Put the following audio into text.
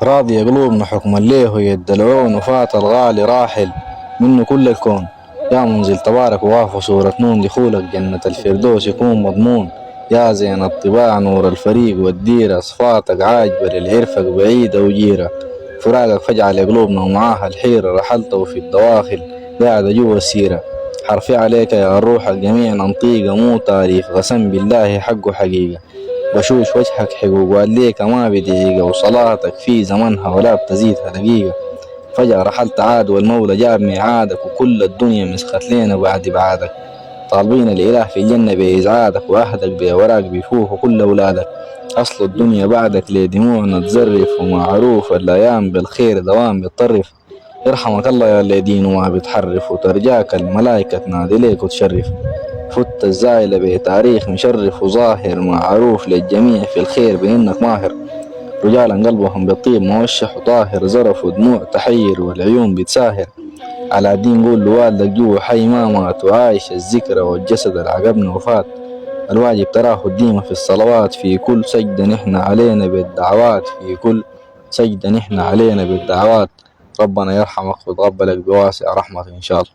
راضية قلوبنا حكم الليه يدلعون وفات الغالي راحل منه كل الكون. يا منزل تبارك ووافى سورة نون دخولك جنة الفردوس يكون مضمون. يا زين الطباع نور الفريق والديرة صفاتك عاجبة للعرفك بعيدة وجيرة. فراقك فجعل قلوبنا ومعاها الحيرة رحلت وفي الدواخل قاعدة جوا السيرة. حرفي عليك يا الروح الجميع ننطيقة مو تاريخ قسم بالله حقه حقيقة. بشوش وجهك حقوق والليك ما بدقيقة وصلاتك في زمنها ولا بتزيدها دقيقة. فجأة رحلت عاد والمولى جاب ميعادك وكل الدنيا مسخت لينا بعد بعادك. طالبين الإله في الجنة بإسعادك وأهدك بوراق بيفوه كل أولادك. أصل الدنيا بعدك لدموعنا تزرف ومعروف الأيام بالخير دوام بتطرف. يرحمك الله يا اللي دينه ما بتحرف وترجاك الملايكة تنادي ليك وتشرف. فت الزايلة بتاريخ مشرف وظاهر معروف للجميع في الخير بإنك ماهر. رجالا قلبهم بالطيب موشح وطاهر زرف ودموع تحير والعيون بتساهر. على الدين قول لوالدك جوا حي ما مات وعايش الذكرى والجسد العقبنا وفات. الواجب تراه الديمة في الصلوات في كل سجدة نحن علينا بالدعوات في كل سجدة نحن علينا بالدعوات. ربنا يرحمك ويتقبلك بواسع رحمته إن شاء الله.